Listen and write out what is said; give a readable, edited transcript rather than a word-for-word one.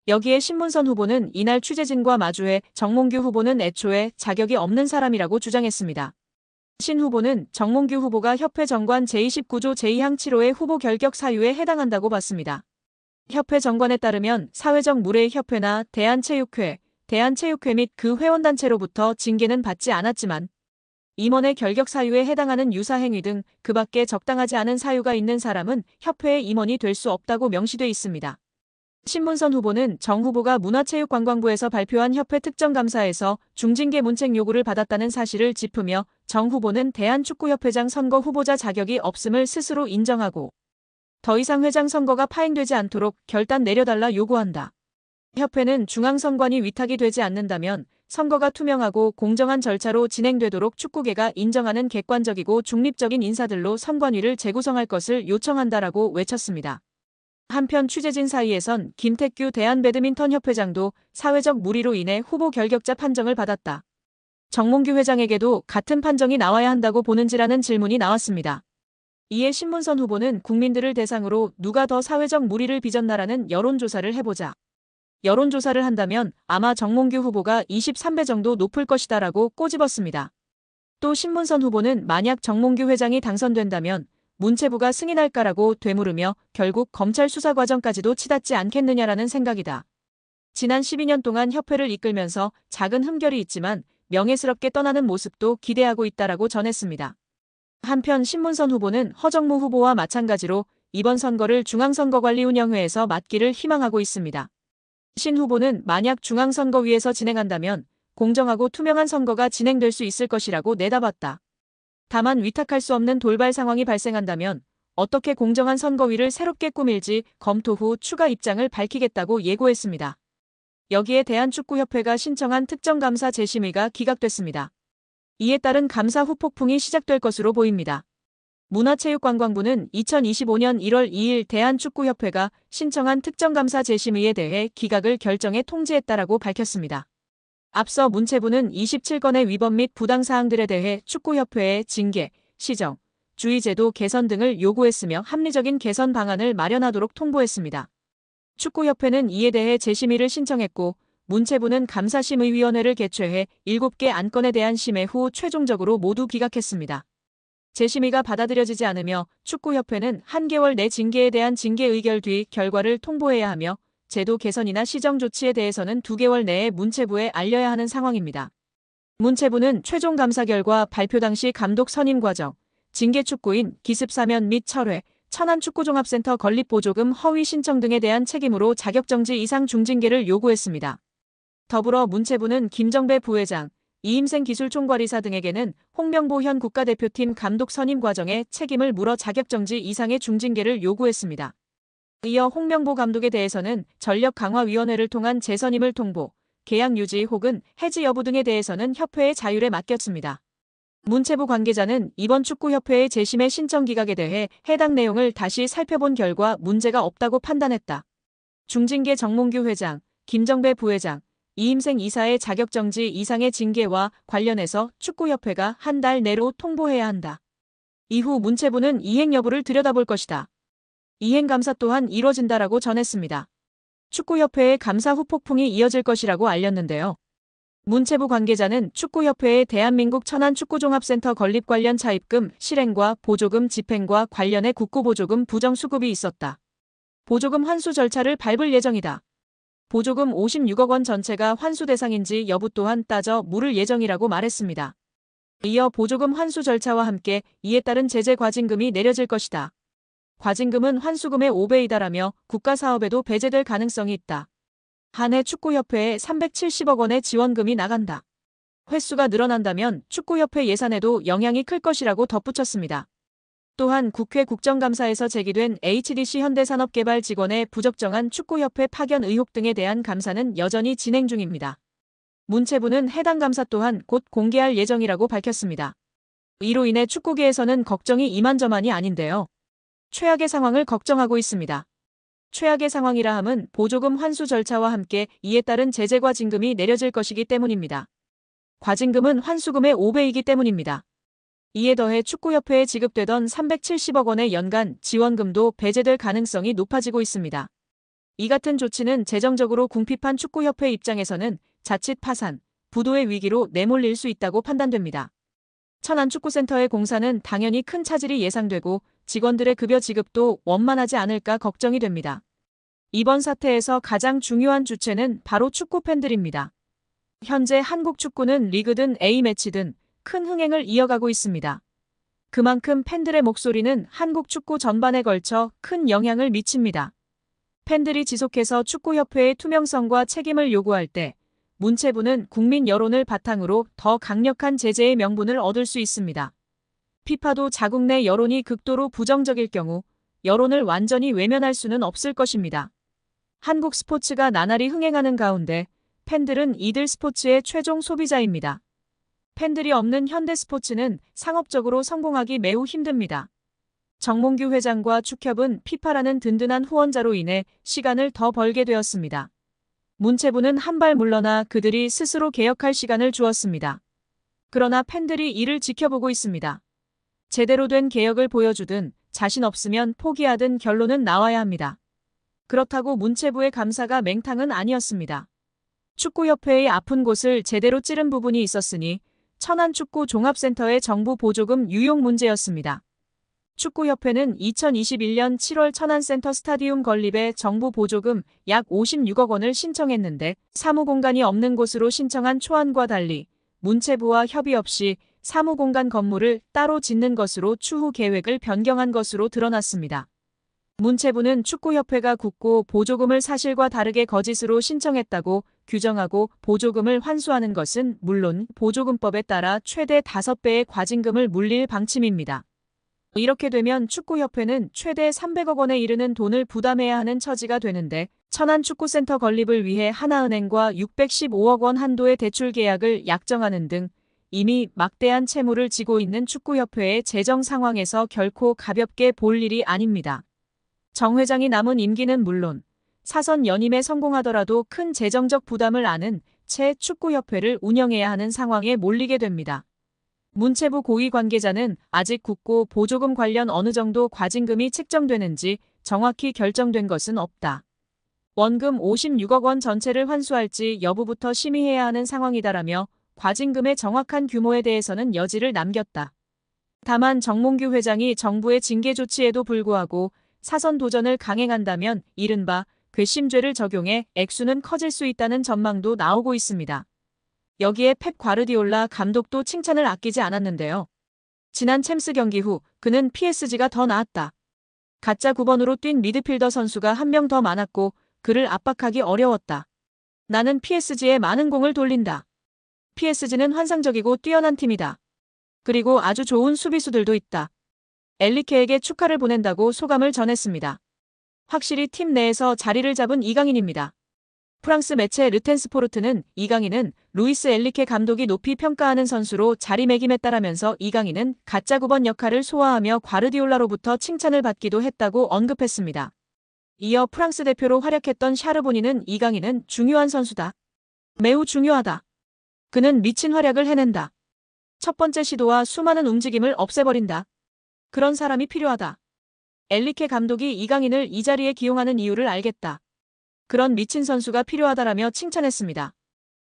여기에 신문선 후보는 이날 취재진과 마주해 정몽규 후보는 애초에 자격이 없는 사람이라고 주장했습니다. 신 후보는 정몽규 후보가 협회 정관 제29조 제2항 7호의 후보 결격 사유에 해당한다고 봤습니다. 협회 정관에 따르면 사회적 무례의 협회나 대한체육회 및 그 회원단체로부터 징계는 받지 않았지만 임원의 결격 사유에 해당하는 유사 행위 등 그 밖에 적당하지 않은 사유가 있는 사람은 협회의 임원이 될 수 없다고 명시돼 있습니다. 신문선 후보는 정 후보가 문화체육관광부에서 발표한 협회 특정감사에서 중징계 문책 요구를 받았다는 사실을 짚으며 정 후보는 대한축구협회장 선거 후보자 자격이 없음을 스스로 인정하고 더 이상 회장 선거가 파행되지 않도록 결단 내려달라 요구한다. 협회는 중앙선관위 위탁이 되지 않는다면 선거가 투명하고 공정한 절차로 진행되도록 축구계가 인정하는 객관적이고 중립적인 인사들로 선관위를 재구성할 것을 요청한다라고 외쳤습니다. 한편 취재진 사이에선 김태규 대한배드민턴협회장도 사회적 무리로 인해 후보 결격자 판정을 받았다. 정몽규 회장에게도 같은 판정이 나와야 한다고 보는지라는 질문이 나왔습니다. 이에 신문선 후보는 국민들을 대상으로 누가 더 사회적 무리를 빚었나라는 여론조사를 해보자. 여론조사를 한다면 아마 정몽규 후보가 23배 정도 높을 것이다라고 꼬집었습니다. 또 신문선 후보는 만약 정몽규 회장이 당선된다면 문체부가 승인할까라고 되물으며 결국 검찰 수사 과정까지도 치닫지 않겠느냐라는 생각이다. 지난 12년 동안 협회를 이끌면서 작은 흠결이 있지만 명예스럽게 떠나는 모습도 기대하고 있다라고 전했습니다. 한편 신문선 후보는 허정무 후보와 마찬가지로 이번 선거를 중앙선거관리운영회에서 맡기를 희망하고 있습니다. 신 후보는 만약 중앙선거위에서 진행한다면 공정하고 투명한 선거가 진행될 수 있을 것이라고 내다봤다. 다만 위탁할 수 없는 돌발 상황이 발생한다면 어떻게 공정한 선거위를 새롭게 꾸밀지 검토 후 추가 입장을 밝히겠다고 예고했습니다. 여기에 대한축구협회가 신청한 특정감사 재심의가 기각됐습니다. 이에 따른 감사 후폭풍이 시작될 것으로 보입니다. 문화체육관광부는 2025년 1월 2일 대한축구협회가 신청한 특정감사 재심의에 대해 기각을 결정해 통지했다라고 밝혔습니다. 앞서 문체부는 27건의 위법 및 부당사항들에 대해 축구협회에 징계, 시정, 주의제도 개선 등을 요구했으며 합리적인 개선 방안을 마련하도록 통보했습니다. 축구협회는 이에 대해 재심의를 신청했고 문체부는 감사심의위원회를 개최해 7개 안건에 대한 심의 후 최종적으로 모두 기각했습니다. 재심의가 받아들여지지 않으며 축구협회는 한 개월 내 징계에 대한 징계 의결 뒤 결과를 통보해야 하며 제도 개선이나 시정 조치에 대해서는 2개월 내에 문체부에 알려야 하는 상황입니다. 문체부는 최종 감사 결과 발표 당시 감독 선임 과정, 징계 축구인 기습 사면 및 철회, 천안축구종합센터 건립보조금 허위 신청 등에 대한 책임으로 자격정지 이상 중징계를 요구했습니다. 더불어 문체부는 김정배 부회장, 이임생 기술총괄이사 등에게는 홍명보 현 국가대표팀 감독 선임 과정에 책임을 물어 자격정지 이상의 중징계를 요구했습니다. 이어 홍명보 감독에 대해서는 전력강화위원회를 통한 재선임을 통보, 계약 유지 혹은 해지 여부 등에 대해서는 협회의 자율에 맡겼습니다. 문체부 관계자는 이번 축구협회의 재심의 신청 기각에 대해 해당 내용을 다시 살펴본 결과 문제가 없다고 판단했다. 중징계 정몽규 회장, 김정배 부회장, 이임생 이사의 자격정지 이상의 징계와 관련해서 축구협회가 한 달 내로 통보해야 한다. 이후 문체부는 이행 여부를 들여다볼 것이다. 이행감사 또한 이뤄진다라고 전했습니다. 축구협회의 감사 후폭풍이 이어질 것이라고 알렸는데요. 문체부 관계자는 축구협회의 대한민국 천안축구종합센터 건립 관련 차입금, 실행과 보조금 집행과 관련해 국고보조금 부정수급이 있었다. 보조금 환수 절차를 밟을 예정이다. 보조금 56억 원 전체가 환수 대상인지 여부 또한 따져 물을 예정이라고 말했습니다. 이어 보조금 환수 절차와 함께 이에 따른 제재 과징금이 내려질 것이다. 과징금은 환수금의 5배이다라며 국가사업에도 배제될 가능성이 있다. 한 해 축구협회에 370억 원의 지원금이 나간다. 횟수가 늘어난다면 축구협회 예산에도 영향이 클 것이라고 덧붙였습니다. 또한 국회 국정감사에서 제기된 HDC 현대산업개발 직원의 부적정한 축구협회 파견 의혹 등에 대한 감사는 여전히 진행 중입니다. 문체부는 해당 감사 또한 곧 공개할 예정이라고 밝혔습니다. 이로 인해 축구계에서는 걱정이 이만저만이 아닌데요. 최악의 상황을 걱정하고 있습니다. 최악의 상황이라 함은 보조금 환수 절차와 함께 이에 따른 제재 과징금이 내려질 것이기 때문입니다. 과징금은 환수금의 5배이기 때문입니다. 이에 더해 축구협회에 지급되던 370억 원의 연간 지원금도 배제될 가능성이 높아지고 있습니다. 이 같은 조치는 재정적으로 궁핍한 축구협회 입장에서는 자칫 파산, 부도의 위기로 내몰릴 수 있다고 판단됩니다. 천안축구센터의 공사는 당연히 큰 차질이 예상되고 직원들의 급여 지급도 원만하지 않을까 걱정이 됩니다. 이번 사태에서 가장 중요한 주체는 바로 축구 팬들입니다. 현재 한국 축구는 리그든 A매치든 큰 흥행을 이어가고 있습니다. 그만큼 팬들의 목소리는 한국 축구 전반에 걸쳐 큰 영향을 미칩니다. 팬들이 지속해서 축구협회의 투명성과 책임을 요구할 때 문체부는 국민 여론을 바탕으로 더 강력한 제재의 명분을 얻을 수 있습니다. 피파도 자국 내 여론이 극도로 부정적일 경우 여론을 완전히 외면할 수는 없을 것입니다. 한국 스포츠가 나날이 흥행하는 가운데 팬들은 이들 스포츠의 최종 소비자입니다. 팬들이 없는 현대 스포츠는 상업적으로 성공하기 매우 힘듭니다. 정몽규 회장과 축협은 피파라는 든든한 후원자로 인해 시간을 더 벌게 되었습니다. 문체부는 한 발 물러나 그들이 스스로 개혁할 시간을 주었습니다. 그러나 팬들이 이를 지켜보고 있습니다. 제대로 된 개혁을 보여주든 자신 없으면 포기하든 결론은 나와야 합니다. 그렇다고 문체부의 감사가 맹탕은 아니었습니다. 축구협회의 아픈 곳을 제대로 찌른 부분이 있었으니 천안축구종합센터의 정부 보조금 유용 문제였습니다. 축구협회는 2021년 7월 천안센터 스타디움 건립에 정부 보조금 약 56억 원을 신청했는데 사무공간이 없는 곳으로 신청한 초안과 달리 문체부와 협의 없이 사무공간 건물을 따로 짓는 것으로 추후 계획을 변경한 것으로 드러났습니다. 문체부는 축구협회가 굳고 보조금을 사실과 다르게 거짓으로 신청했다고 규정하고 보조금을 환수하는 것은 물론 보조금법에 따라 최대 5배의 과징금을 물릴 방침입니다. 이렇게 되면 축구협회는 최대 300억 원에 이르는 돈을 부담해야 하는 처지가 되는데 천안축구센터 건립을 위해 하나은행과 615억 원 한도의 대출 계약을 약정하는 등 이미 막대한 채무를 지고 있는 축구협회의 재정 상황에서 결코 가볍게 볼 일이 아닙니다. 정 회장이 남은 임기는 물론 사선 연임에 성공하더라도 큰 재정적 부담을 안은 채 축구협회를 운영해야 하는 상황에 몰리게 됩니다. 문체부 고위 관계자는 아직 굳고 보조금 관련 어느 정도 과징금이 책정되는지 정확히 결정된 것은 없다. 원금 56억 원 전체를 환수할지 여부부터 심의해야 하는 상황이다라며 과징금의 정확한 규모에 대해서는 여지를 남겼다. 다만 정몽규 회장이 정부의 징계 조치에도 불구하고 사선 도전을 강행한다면 이른바 괘씸죄를 적용해 액수는 커질 수 있다는 전망도 나오고 있습니다. 여기에 펩 과르디올라 감독도 칭찬을 아끼지 않았는데요. 지난 챔스 경기 후 그는 PSG가 더 나았다. 가짜 9번으로 뛴 미드필더 선수가 한 명 더 많았고 그를 압박하기 어려웠다. 나는 PSG에 많은 공을 돌린다. PSG는 환상적이고 뛰어난 팀이다. 그리고 아주 좋은 수비수들도 있다. 엘리케에게 축하를 보낸다고 소감을 전했습니다. 확실히 팀 내에서 자리를 잡은 이강인입니다. 프랑스 매체 르텐스포르트는 이강인은 루이스 엘리케 감독이 높이 평가하는 선수로 자리매김했다라면서 이강인은 가짜 9번 역할을 소화하며 과르디올라로부터 칭찬을 받기도 했다고 언급했습니다. 이어 프랑스 대표로 활약했던 샤르보니는 이강인은 중요한 선수다. 매우 중요하다. 그는 미친 활약을 해낸다. 첫 번째 시도와 수많은 움직임을 없애버린다. 그런 사람이 필요하다. 엘리케 감독이 이강인을 이 자리에 기용하는 이유를 알겠다. 그런 미친 선수가 필요하다라며 칭찬했습니다.